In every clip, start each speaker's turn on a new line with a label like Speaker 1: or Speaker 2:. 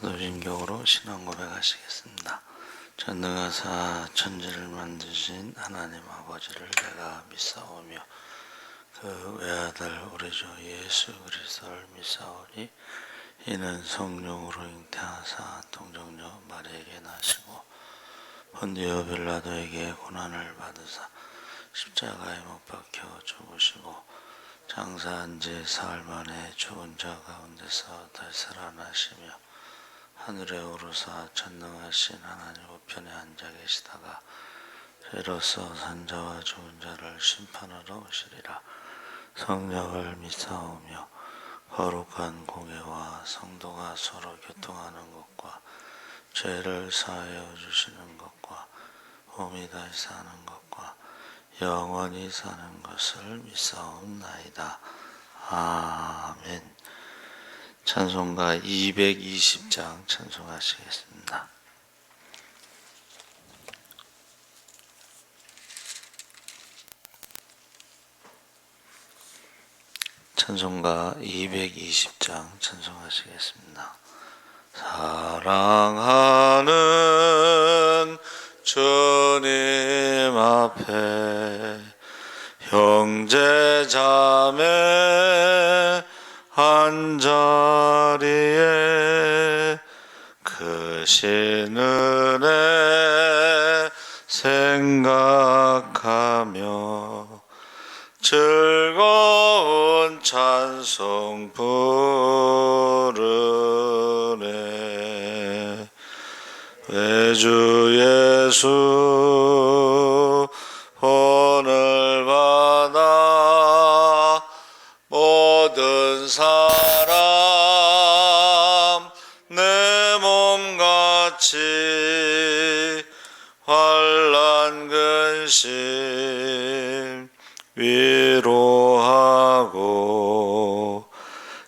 Speaker 1: 사도신경으로 신앙 고백하시겠습니다. 전능하사 천지를 만드신 하나님 아버지를 내가 믿사오며 그 외아들 우리 주 예수 그리스도를 믿사오니 이는 성령으로 잉태하사 동정녀 마리아에게 나시고 본디오 빌라도에게 고난을 받으사 십자가에 못 박혀 죽으시고 장사한 지 사흘 만에 죽은 자 가운데서 다시 살아나시며 하늘에 오르사 전능하신 하나님 우편에 앉아 계시다가 죄로서 산자와 죽은 자를 심판하러 오시리라. 성령을 믿사오며 거룩한 공예와 성도가 서로 교통하는 것과 죄를 사하여 주시는 것과 몸이 다시 사는 것과 영원히 사는 것을 믿사옵나이다. 아멘. 찬송가 220장 찬송하시겠습니다. 찬송가 220장 찬송하시겠습니다. 사랑하는 주님 앞에 형제 자매 한자리에 크신 은혜 생각하며 즐거운 찬송 부르네. 외주 예수 본을 받아 모든 사람 내 몸같이 환난 근심 위로하고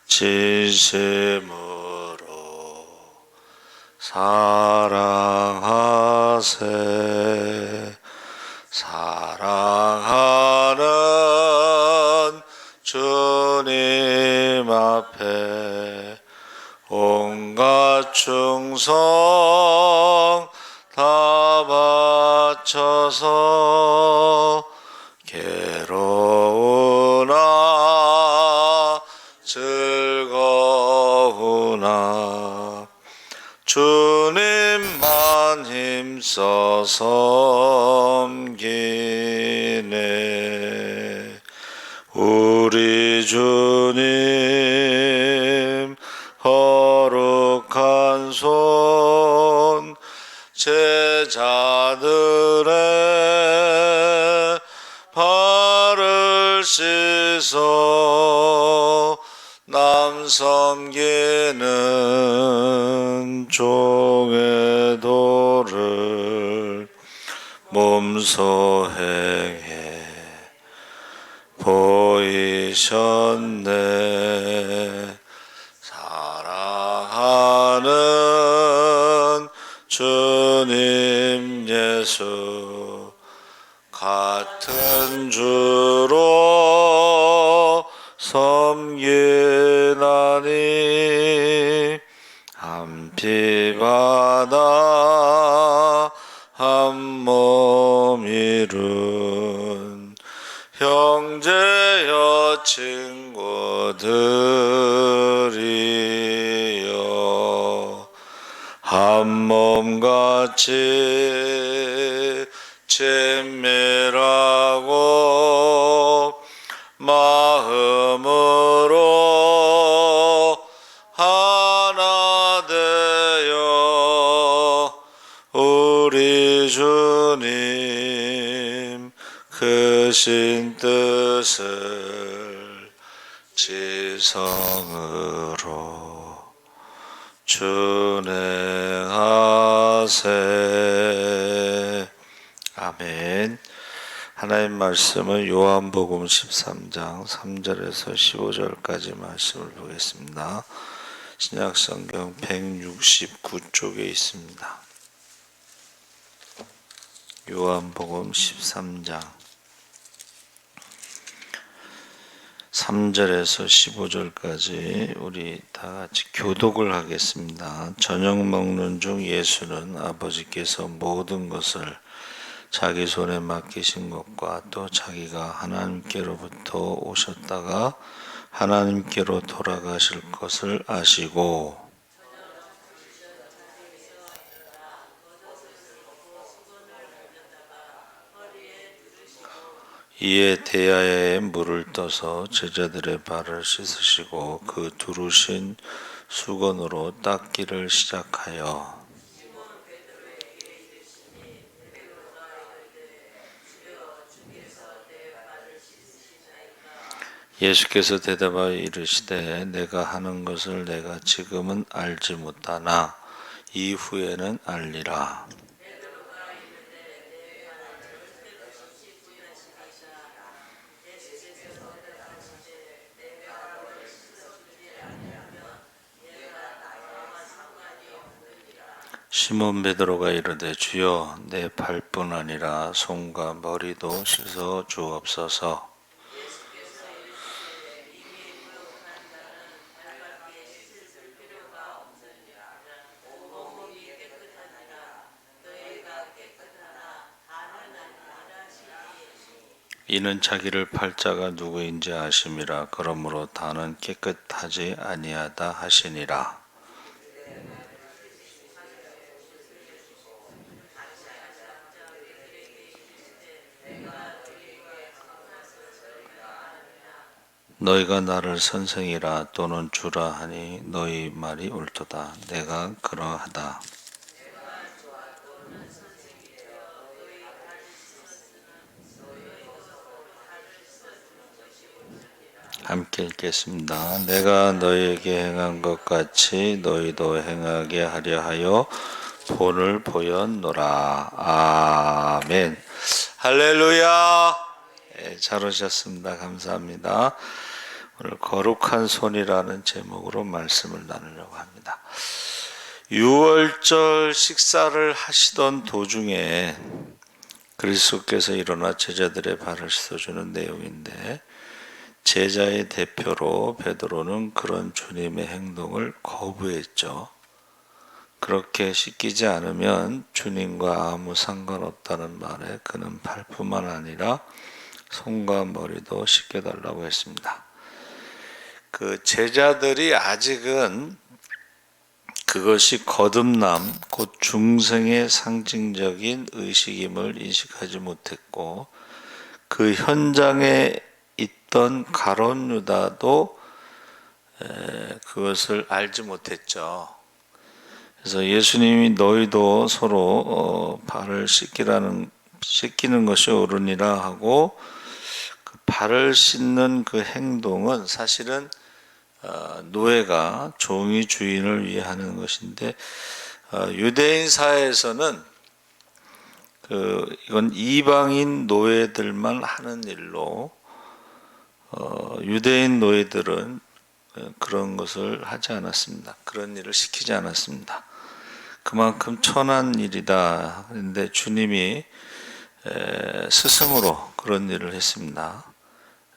Speaker 1: 진심으로 사랑하세. 사랑하는 주님 앞에 온갖 충성 다 바쳐서 괴로우나 즐거우나 주님만 힘써 섬기네. 우리 주님 거룩한 손 제자들의 발을 씻어 남 섬기는 종의 도를 몸소 행해 보이셨네. 사랑하는 주님 예수 같은 주로 섬기나니 한 피 받아 한 몸 이룬 형제여 친구들이여 한 몸같이 친밀하고 마음으로 하나 되어 우리 주님 크신 뜻을 지성으로 준행하세. 아멘. 하나님 말씀은 요한복음 13장 3절에서 15절까지 말씀을 보겠습니다. 신약성경 169쪽에 있습니다. 요한복음 13장 3절에서 15절까지 우리 다 같이 교독을 하겠습니다. 저녁 먹는 중 예수는 아버지께서 모든 것을 자기 손에 맡기신 것과 또 자기가 하나님께로부터 오셨다가 하나님께로 돌아가실 것을 아시고 이에 대야에 물을 떠서 제자들의 발을 씻으시고 그 두르신 수건으로 닦기를 시작하여 예수께서 대답하여 이르시되 내가 하는 것을 내가 지금은 알지 못하나 이후에는 알리라. 시몬 베드로가 이르되 주여 내 발뿐 아니라 손과 머리도 씻어 주옵소서. 이는 자기를 팔자가 누구인지 아심이라. 그러므로 다는 깨끗하지 아니하다 하시니라. 너희가 나를 선생이라 또는 주라 하니 너희 말이 옳도다. 내가 그러하다. 함께 읽겠습니다. 내가 너희에게 행한 것 같이 너희도 행하게 하려 하여 본을 보였노라. 아멘. 할렐루야. 네, 잘 오셨습니다. 감사합니다. 오늘 거룩한 손이라는 제목으로 말씀을 나누려고 합니다. 유월절 식사를 하시던 도중에 그리스도께서 일어나 제자들의 발을 씻어주는 내용인데, 제자의 대표로 베드로는 그런 주님의 행동을 거부했죠. 그렇게 씻기지 않으면 주님과 아무 상관없다는 말에 그는 발뿐만 아니라 손과 머리도 씻겨달라고 했습니다. 그 제자들이 아직은 그것이 거듭남, 곧 중생의 상징적인 의식임을 인식하지 못했고, 그 현장에 있던 가룟 유다도 그것을 알지 못했죠. 그래서 예수님이 너희도 서로 발을 씻기는 것이 옳으니라 하고, 그 발을 씻는 그 행동은 사실은 노예가 종이 주인을 위해 하는 것인데, 유대인 사회에서는 이건 이방인 노예들만 하는 일로, 유대인 노예들은 그런 것을 하지 않았습니다. 그런 일을 시키지 않았습니다. 그만큼 천한 일이다. 그런데 주님이 스승으로 그런 일을 했습니다.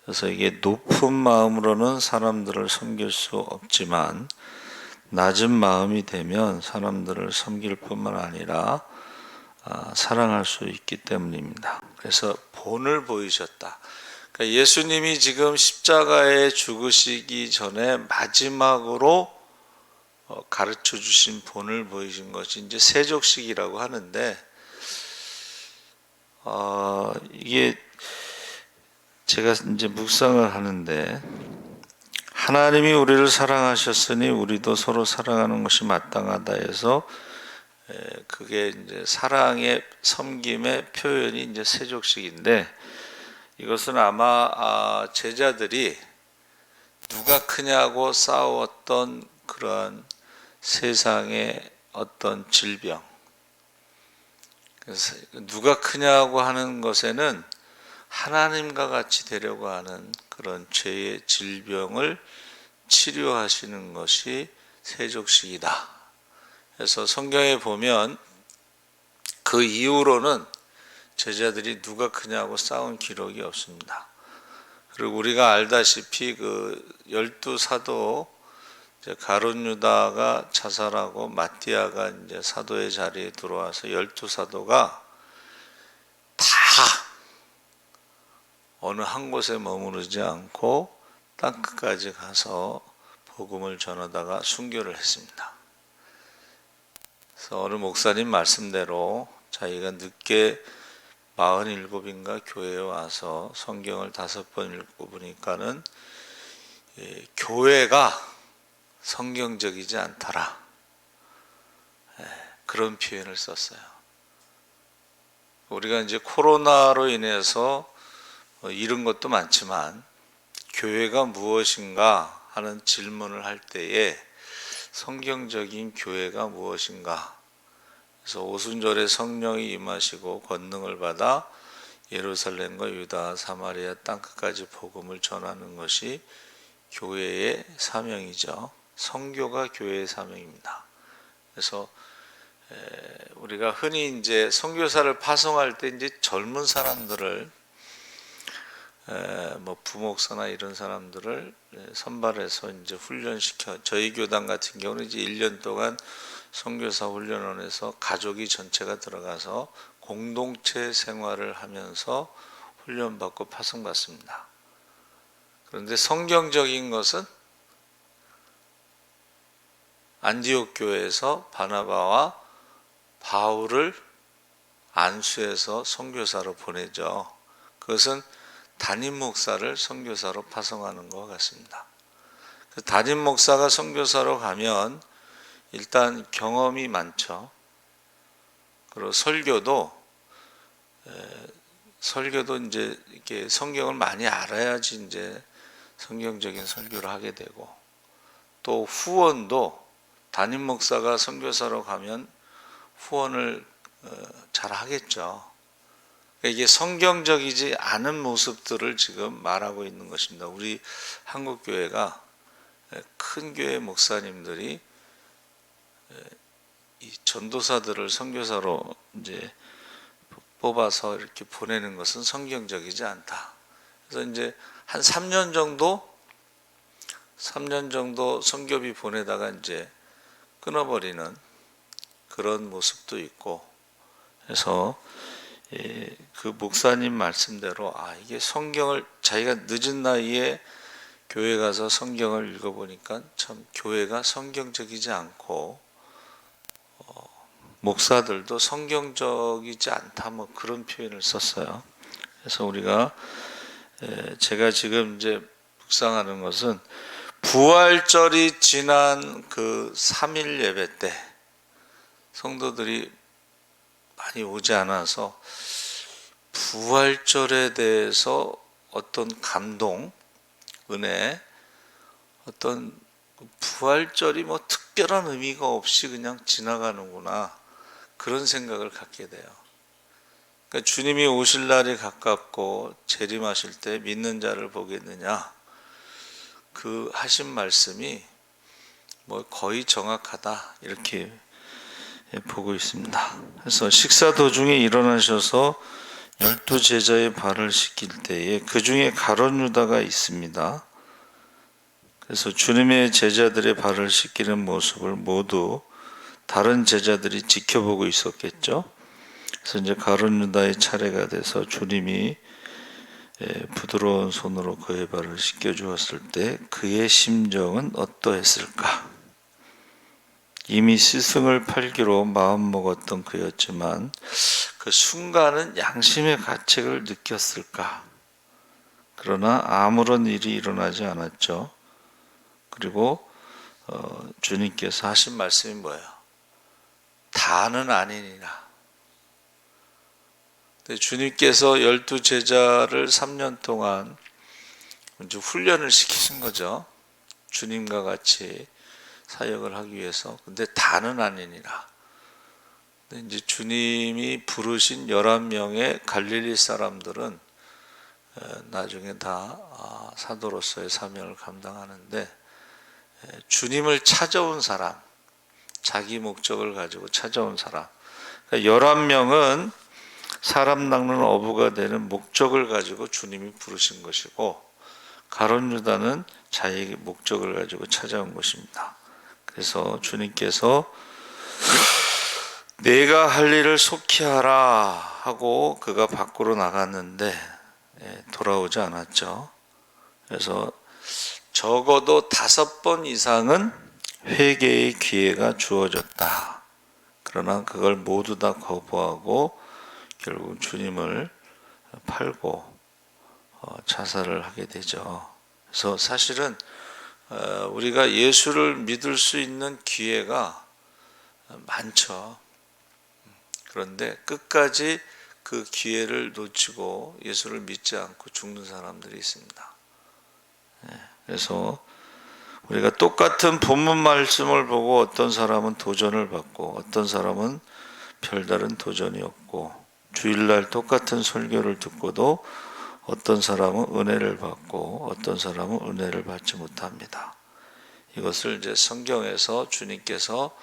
Speaker 1: 그래서 이게 높은 마음으로는 사람들을 섬길 수 없지만 낮은 마음이 되면 사람들을 섬길 뿐만 아니라 사랑할 수 있기 때문입니다. 그래서 본을 보이셨다. 그러니까 예수님이 지금 십자가에 죽으시기 전에 마지막으로 가르쳐 주신 본을 보이신 것이 이제 세족식이라고 하는데, 이게 제가 이제 묵상을 하는데, 하나님이 우리를 사랑하셨으니 우리도 서로 사랑하는 것이 마땅하다 해서, 그게 이제 사랑의 섬김의 표현이 이제 세족식인데, 이것은 아마 제자들이 누가 크냐고 싸웠던 그런 세상의 어떤 질병, 그래서 누가 크냐고 하는 것에는 하나님과 같이 되려고 하는 그런 죄의 질병을 치료하시는 것이 세족식이다. 그래서 성경에 보면 그 이후로는 제자들이 누가 크냐고 싸운 기록이 없습니다. 그리고 우리가 알다시피 그 12사도 가룟 유다가 자살하고 마띠아가 이제 사도의 자리에 들어와서 12사도가 다 어느 한 곳에 머무르지 않고 땅 끝까지 가서 복음을 전하다가 순교를 했습니다. 그래서 어느 목사님 말씀대로 자기가 늦게 47인가 교회에 와서 성경을 5번 읽어보니까는 교회가 성경적이지 않더라. 그런 표현을 썼어요. 우리가 이제 코로나로 인해서 잃은 것도 많지만 교회가 무엇인가 하는 질문을 할 때에 성경적인 교회가 무엇인가? 그래서 오순절에 성령이 임하시고 권능을 받아 예루살렘과 유다, 사마리아 땅끝까지 복음을 전하는 것이 교회의 사명이죠. 선교가 교회의 사명입니다. 그래서 우리가 흔히 이제 선교사를 파송할 때 이제 젊은 사람들을 뭐 부목사나 이런 사람들을 선발해서 이제 훈련시켜, 저희 교단 같은 경우는 이제 1년 동안 선교사 훈련원에서 가족이 전체가 들어가서 공동체 생활을 하면서 훈련받고 파송받습니다. 그런데 성경적인 것은 안디옥 교회에서 바나바와 바울을 안수해서 선교사로 보내죠. 그것은 담임 목사를 선교사로 파송하는 것과 같습니다. 그 담임 목사가 선교사로 가면 일단 경험이 많죠. 그리고 설교도 이제 이렇게 성경을 많이 알아야지 이제 성경적인 설교를 하게 되고, 또 후원도 담임 목사가 선교사로 가면 후원을 잘 하겠죠. 이게 성경적이지 않은 모습들을 지금 말하고 있는 것입니다. 우리 한국 교회가 큰 교회 목사님들이 이 전도사들을 선교사로 이제 뽑아서 이렇게 보내는 것은 성경적이지 않다. 그래서 이제 한 3년 정도 선교비 보내다가 이제 끊어버리는 그런 모습도 있고, 그래서 그 목사님 말씀대로 이게 성경을 자기가 늦은 나이에 교회 가서 성경을 읽어보니까 참 교회가 성경적이지 않고 목사들도 성경적이지 않다, 뭐 그런 표현을 썼어요. 그래서 우리가 제가 지금 이제 묵상하는 것은 부활절이 지난 그 3일 예배 때 성도들이 많이 오지 않아서 부활절에 대해서 어떤 감동, 은혜, 어떤 부활절이 뭐 특별한 의미가 없이 그냥 지나가는구나, 그런 생각을 갖게 돼요. 그러니까 주님이 오실 날이 가깝고 재림하실 때 믿는 자를 보겠느냐, 그 하신 말씀이 뭐 거의 정확하다, 이렇게 보고 있습니다. 그래서 식사 도중에 일어나셔서 12제자의 발을 씻길 때에 그 중에 가룟 유다가 있습니다. 그래서 주님의 제자들의 발을 씻기는 모습을 모두 다른 제자들이 지켜보고 있었겠죠. 그래서 이제 가룟 유다의 차례가 돼서 주님이 부드러운 손으로 그의 발을 씻겨 주었을 때 그의 심정은 어떠했을까? 이미 스승을 팔기로 마음먹었던 그였지만 그 순간은 양심의 가책을 느꼈을까? 그러나 아무런 일이 일어나지 않았죠. 그리고 주님께서 하신 말씀이 뭐예요? 다는 아니니라. 주님께서 12제자를 3년 동안 이제 훈련을 시키신 거죠. 주님과 같이 사역을 하기 위해서. 근데 다는 아니니라. 근데 이제 주님이 부르신 11명의 갈릴리 사람들은 나중에 다 사도로서의 사명을 감당하는데, 주님을 찾아온 사람, 자기 목적을 가지고 찾아온 사람, 그러니까 11명은 사람 낚는 어부가 되는 목적을 가지고 주님이 부르신 것이고, 가룟 유다는 자기의 목적을 가지고 찾아온 것입니다. 그래서 주님께서 내가 할 일을 속히 하라 하고 그가 밖으로 나갔는데 돌아오지 않았죠. 그래서 적어도 5번 이상은 회개의 기회가 주어졌다. 그러나 그걸 모두 다 거부하고 결국 주님을 팔고 자살을 하게 되죠. 그래서 사실은 우리가 예수를 믿을 수 있는 기회가 많죠. 그런데 끝까지 그 기회를 놓치고 예수를 믿지 않고 죽는 사람들이 있습니다. 그래서 우리가 똑같은 본문 말씀을 보고 어떤 사람은 도전을 받고 어떤 사람은 별다른 도전이 없고, 주일날 똑같은 설교를 듣고도 어떤 사람은 은혜를 받고 어떤 사람은 은혜를 받지 못합니다. 이것을 이제 성경에서 주님께서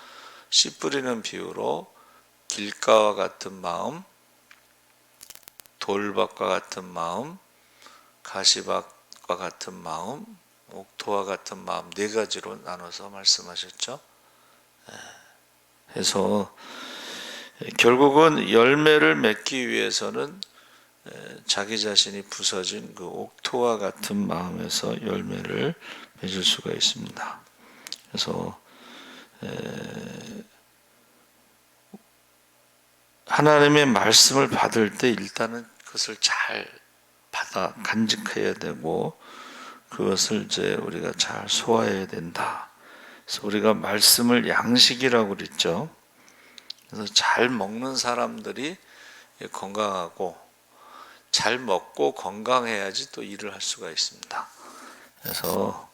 Speaker 1: 씨 뿌리는 비유로 길가와 같은 마음, 돌밭과 같은 마음, 가시밭과 같은 마음, 옥토와 같은 마음 4가지로 나눠서 말씀하셨죠. 그래서 결국은 열매를 맺기 위해서는 자기 자신이 부서진 그 옥토와 같은 마음에서 열매를 맺을 수가 있습니다. 그래서 하나님의 말씀을 받을 때 일단은 그것을 잘 받아 간직해야 되고, 그것을 이제 우리가 잘 소화해야 된다. 그래서 우리가 말씀을 양식이라고 그랬죠. 그래서 잘 먹는 사람들이 건강하고, 잘 먹고 건강해야지 또 일을 할 수가 있습니다. 그래서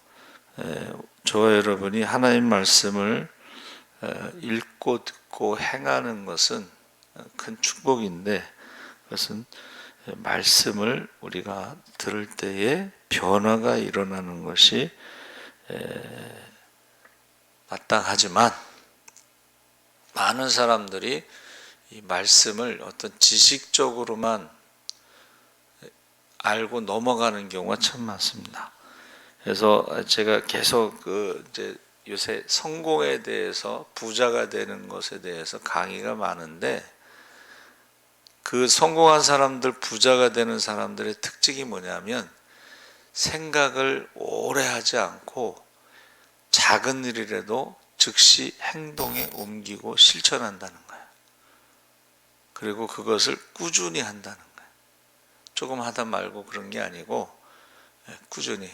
Speaker 1: 저와 여러분이 하나님 말씀을 읽고 듣고 행하는 것은 큰 축복인데, 그것은 말씀을 우리가 들을 때에 변화가 일어나는 것이 마땅하지만, 많은 사람들이 이 말씀을 어떤 지식적으로만 알고 넘어가는 경우가 참 많습니다. 그래서 제가 계속 이제 요새 성공에 대해서, 부자가 되는 것에 대해서 강의가 많은데, 그 성공한 사람들, 부자가 되는 사람들의 특징이 뭐냐면 생각을 오래 하지 않고 작은 일이라도 즉시 행동에 옮기고 실천한다는 거예요. 그리고 그것을 꾸준히 한다는 거예요. 조금 하다 말고 그런 게 아니고 꾸준히.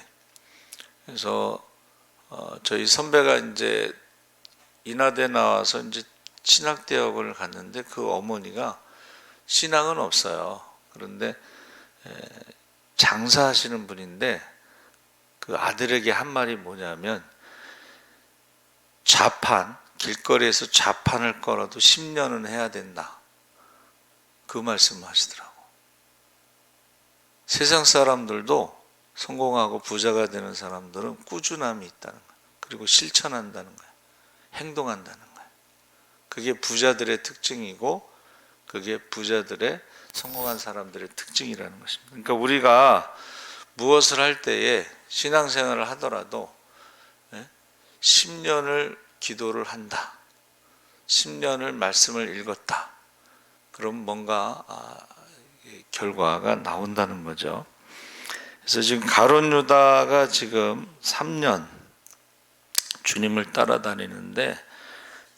Speaker 1: 그래서 저희 선배가 이제 인하대 나와서 이제 신학대학을 갔는데, 그 어머니가 신앙은 없어요. 그런데 장사하시는 분인데, 그 아들에게 한 말이 뭐냐면, 길거리에서 좌판을 걸어도 10년은 해야 된다. 그 말씀을 하시더라고. 세상 사람들도 성공하고 부자가 되는 사람들은 꾸준함이 있다는 거예요. 그리고 실천한다는 거예요. 행동한다는 거예요. 그게 부자들의 특징이고, 그게 부자들의, 성공한 사람들의 특징이라는 것입니다. 그러니까 우리가 무엇을 할 때에, 신앙생활을 하더라도 10년을 기도를 한다, 10년을 말씀을 읽었다, 그럼 뭔가 결과가 나온다는 거죠. 그래서 지금 가룟 유다가 지금 3년 주님을 따라다니는데,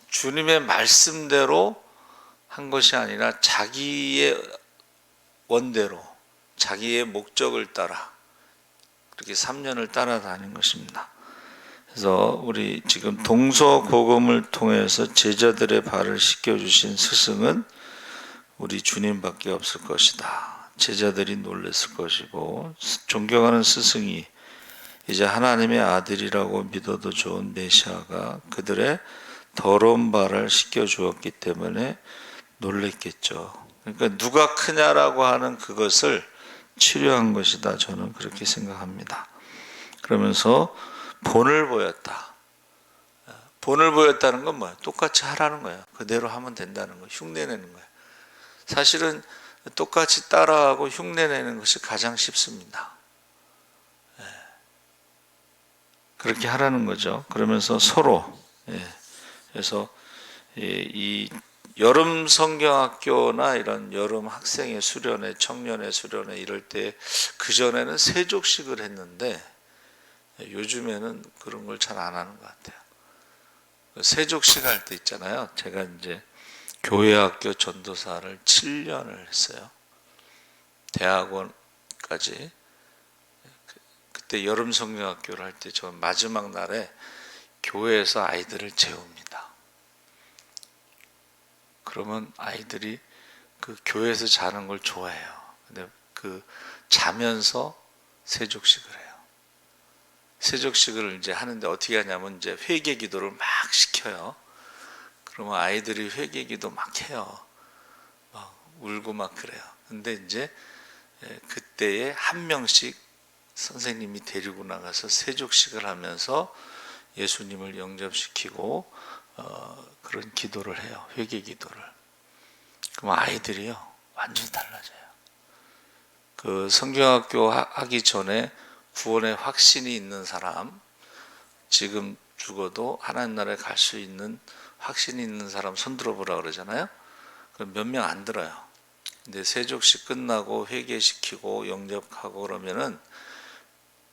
Speaker 1: 주님의 말씀대로 한 것이 아니라 자기의 원대로, 자기의 목적을 따라 그렇게 3년을 따라다닌 것입니다. 그래서 우리 지금 동서고금을 통해서 제자들의 발을 씻겨주신 스승은 우리 주님밖에 없을 것이다. 제자들이 놀랐을 것이고, 존경하는 스승이 이제 하나님의 아들이라고 믿어도 좋은 메시아가 그들의 더러운 발을 씻겨주었기 때문에 놀랬겠죠. 그러니까 누가 크냐라고 하는 그것을 치료한 것이다. 저는 그렇게 생각합니다. 그러면서 본을 보였다. 본을 보였다는 건 뭐야? 똑같이 하라는 거예요. 그대로 하면 된다는 거예요. 흉내내는 거예요. 사실은 똑같이 따라하고 흉내내는 것이 가장 쉽습니다. 그렇게 하라는 거죠. 그러면서 서로, 그래서 이 여름 성경학교나 이런 여름 학생의 수련회, 청년의 수련회 이럴 때 그전에는 세족식을 했는데 요즘에는 그런 걸 잘 안 하는 것 같아요. 세족식 할 때 있잖아요. 제가 이제 교회학교 전도사를 7년을 했어요. 대학원까지. 그때 여름 성경학교를 할 때 저 마지막 날에 교회에서 아이들을 재웁니다. 그러면 아이들이 그 교회에서 자는 걸 좋아해요. 근데 그 자면서 세족식을 해요. 세족식을 이제 하는데 어떻게 하냐면 이제 회개 기도를 막 시켜요. 그러면 아이들이 회개 기도 막 해요. 막 울고 막 그래요. 근데 이제 그때에 한 명씩 선생님이 데리고 나가서 세족식을 하면서 예수님을 영접시키고 그런 기도를 해요. 회개 기도를. 그럼 아이들이요 완전히 달라져요. 그 성경학교 하기 전에 구원의 확신이 있는 사람, 지금 죽어도 하나님 나라에 갈 수 있는 확신이 있는 사람 손 들어보라 그러잖아요. 그럼 몇 명 안 들어요. 근데 세족식 끝나고 회개시키고 영접하고 그러면은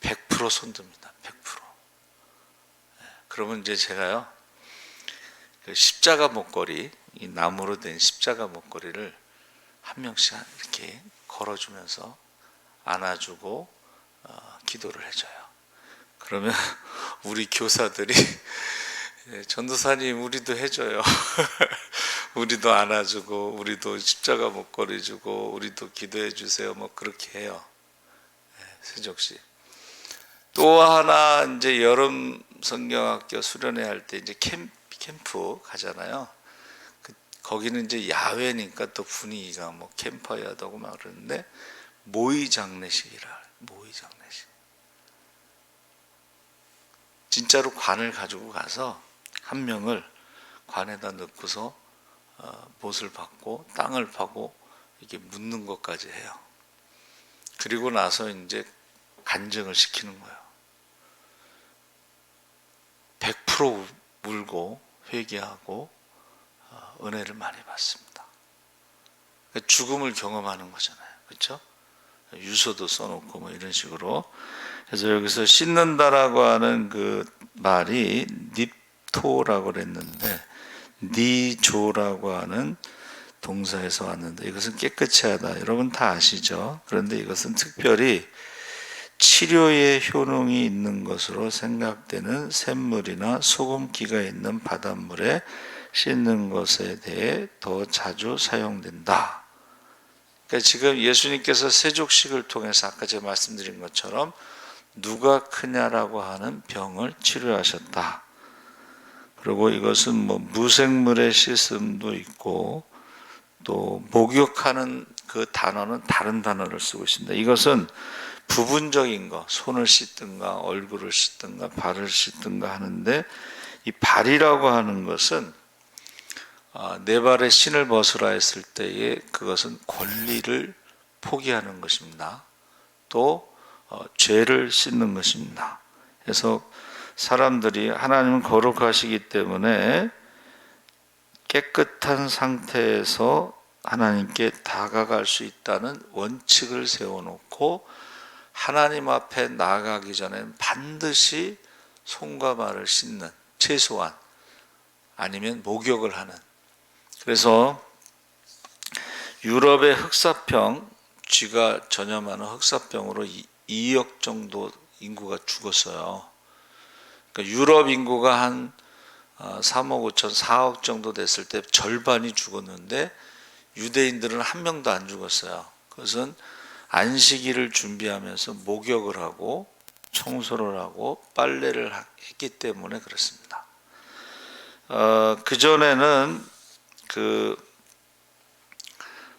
Speaker 1: 100% 손듭니다. 100%. 그러면 이제 제가요 그 십자가 목걸이, 이 나무로 된 십자가 목걸이를 한 명씩 이렇게 걸어주면서 안아주고 기도를 해줘요. 그러면 우리 교사들이 전도사님 우리도 해줘요. 우리도 안아주고 우리도 십자가 목걸이 주고 우리도 기도해 주세요. 뭐 그렇게 해요. 세족식. 또 하나 이제 여름 성경학교 수련회 할 때 이제 캠프 가잖아요. 거기는 이제 야외니까 또 분위기가 뭐 캠퍼야도고 막 그러는데 모의 장례식이라. 모의 장례식. 진짜로 관을 가지고 가서 한 명을 관에다 넣고서 못을 박고 땅을 파고 이렇게 묻는 것까지 해요. 그리고 나서 이제 간증을 시키는 거예요. 100% 울고 회개하고 은혜를 많이 받습니다. 그러니까 죽음을 경험하는 거잖아요. 그렇죠? 유서도 써놓고 뭐 이런 식으로. 그래서 여기서 씻는다라고 하는 그 말이 닙토라고 그랬는데 니조라고 하는 동사에서 왔는데 이것은 깨끗이 하다. 여러분 다 아시죠? 그런데 이것은 특별히 치료의 효능이 있는 것으로 생각되는 샘물이나 소금기가 있는 바닷물에 씻는 것에 대해 더 자주 사용된다. 그러니까 지금 예수님께서 세족식을 통해서 아까 제가 말씀드린 것처럼 누가 크냐라고 하는 병을 치료하셨다. 그리고 이것은 뭐 무생물의 씻음도 있고 또 목욕하는 그 단어는 다른 단어를 쓰고 있습니다. 이것은 부분적인 거, 손을 씻든가 얼굴을 씻든가 발을 씻든가 하는데 이 발이라고 하는 것은 내 발에 신을 벗으라 했을 때에 그것은 권리를 포기하는 것입니다. 또 죄를 씻는 것입니다. 그래서 사람들이 하나님은 거룩하시기 때문에 깨끗한 상태에서 하나님께 다가갈 수 있다는 원칙을 세워놓고 하나님 앞에 나아가기 전에는 반드시 손과 발을 씻는, 최소한 아니면 목욕을 하는. 그래서 유럽의 흑사병, 쥐가 전염하는 흑사병으로 2억 정도 인구가 죽었어요. 그러니까 유럽 인구가 한 3억 5천, 4억 정도 됐을 때 절반이 죽었는데 유대인들은 한 명도 안 죽었어요. 그것은 안식일을 준비하면서 목욕을 하고 청소를 하고 빨래를 했기 때문에 그렇습니다. 그전에는 그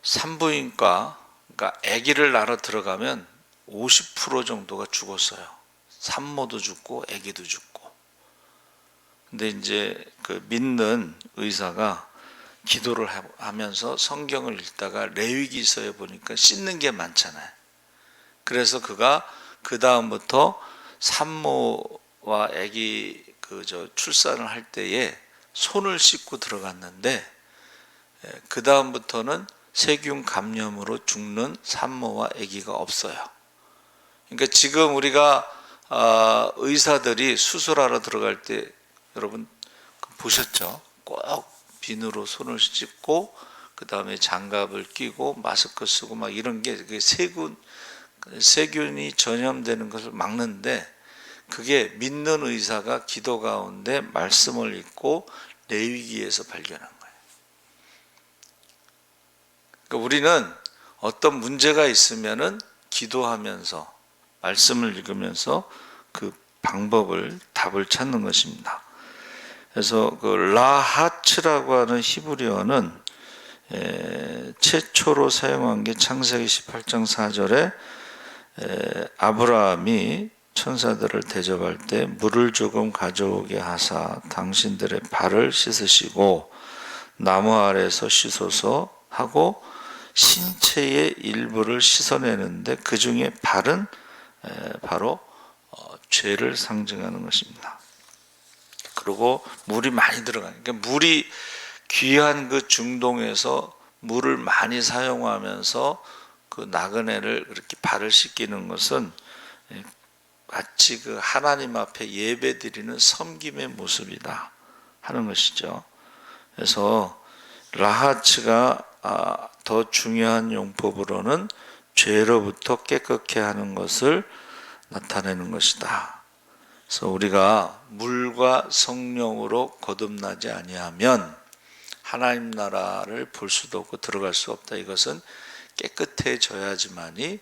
Speaker 1: 산부인과, 그러니까 아기를 낳으러 들어가면 50% 정도가 죽었어요. 산모도 죽고 아기도 죽고. 근데 이제 그 믿는 의사가 기도를 하면서 성경을 읽다가 레위기서에 보니까 씻는 게 많잖아요. 그래서 그가 그 다음부터 산모 아기 출산을 할 때에 손을 씻고 들어갔는데 그 다음부터는 세균 감염으로 죽는 산모와 아기가 없어요. 그러니까 지금 우리가 의사들이 수술하러 들어갈 때 여러분 보셨죠? 꼭 비누로 손을 씻고 그 다음에 장갑을 끼고 마스크 쓰고 막 이런 게 세균이 전염되는 것을 막는데, 그게 믿는 의사가 기도 가운데 말씀을 읽고 레위기에서 발견한 거예요. 그러니까 우리는 어떤 문제가 있으면은 기도하면서 말씀을 읽으면서 그 방법을, 답을 찾는 것입니다. 그래서 그 라하츠라고 하는 히브리어는 최초로 사용한 게 창세기 18장 4절에 아브라함이 천사들을 대접할 때 물을 조금 가져오게 하사 당신들의 발을 씻으시고 나무 아래에서 씻어서 하고 신체의 일부를 씻어내는데 그 중에 발은 바로 죄를 상징하는 것입니다. 그리고 물이 많이 들어가니까, 그러니까 물이 귀한 그 중동에서 물을 많이 사용하면서 그 나그네를 그렇게 발을 씻기는 것은 마치 그 하나님 앞에 예배드리는 섬김의 모습이다 하는 것이죠. 그래서 라하츠가 더 중요한 용법으로는 죄로부터 깨끗게 하는 것을 나타내는 것이다. 그래서 우리가 물과 성령으로 거듭나지 아니하면 하나님 나라를 볼 수도 없고 들어갈 수 없다. 이것은 깨끗해져야지만이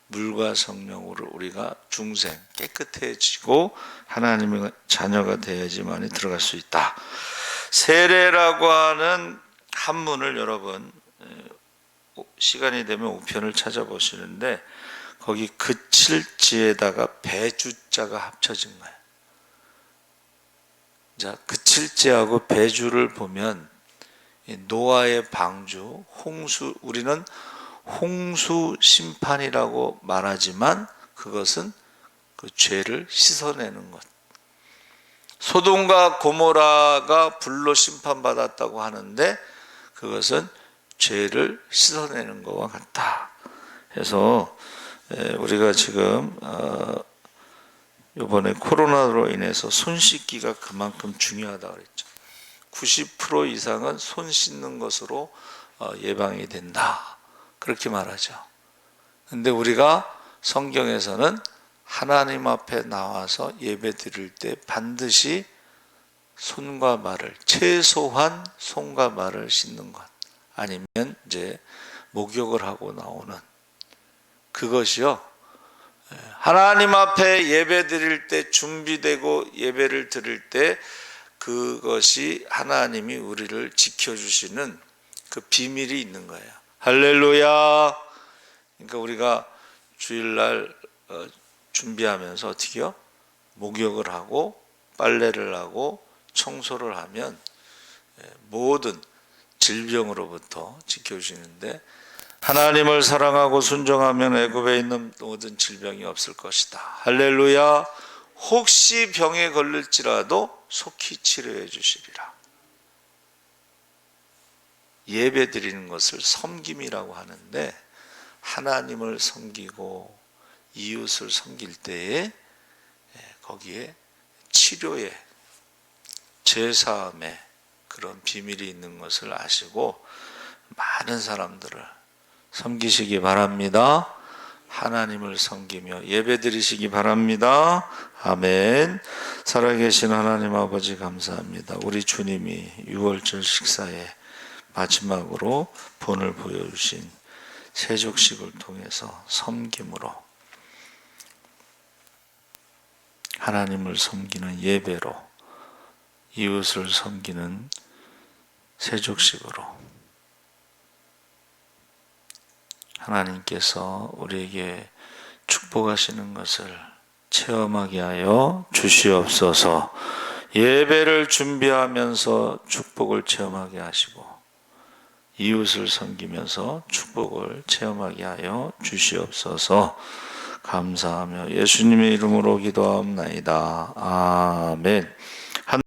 Speaker 1: 물과 성령으로 우리가 중생 깨끗해지고 하나님의 자녀가 되어야지만이 들어갈 수 있다. 세례라고 하는 한문을 여러분 시간이 되면 5편을 찾아보시는데 거기 그칠지에다가 배주자가 합쳐진 거예요. 자, 그칠지하고 배주를 보면 노아의 방주, 홍수, 우리는 홍수 심판이라고 말하지만 그것은 그 죄를 씻어내는 것. 소돔과 고모라가 불로 심판받았다고 하는데 그것은 죄를 씻어내는 것과 같다. 그래서 우리가 지금 이번에 코로나로 인해서 손 씻기가 그만큼 중요하다고 그랬죠. 90% 이상은 손 씻는 것으로 예방이 된다. 그렇게 말하죠. 근데 우리가 성경에서는 하나님 앞에 나와서 예배 드릴 때 반드시 손과 발을, 최소한 손과 발을 씻는 것, 아니면 이제 목욕을 하고 나오는 그것이요, 하나님 앞에 예배 드릴 때 준비되고 예배를 드릴 때 그것이 하나님이 우리를 지켜주시는 그 비밀이 있는 거예요. 할렐루야. 그러니까 우리가 주일날 준비하면서 어떻게요? 목욕을 하고 빨래를 하고 청소를 하면 모든 질병으로부터 지켜주시는데, 하나님을 사랑하고 순종하면 애굽에 있는 모든 질병이 없을 것이다. 할렐루야. 혹시 병에 걸릴지라도 속히 치료해 주시리라. 예배 드리는 것을 섬김이라고 하는데, 하나님을 섬기고 이웃을 섬길 때에 거기에 치료의, 죄사함의 그런 비밀이 있는 것을 아시고 많은 사람들을 섬기시기 바랍니다. 하나님을 섬기며 예배 드리시기 바랍니다. 아멘. 살아계신 하나님 아버지 감사합니다. 우리 주님이 6월절 식사에 마지막으로 본을 보여주신 세족식을 통해서 섬김으로, 하나님을 섬기는 예배로, 이웃을 섬기는 세족식으로 하나님께서 우리에게 축복하시는 것을 체험하게 하여 주시옵소서. 예배를 준비하면서 축복을 체험하게 하시고 이웃을 섬기면서 축복을 체험하게 하여 주시옵소서. 감사하며 예수님의 이름으로 기도하옵나이다. 아멘.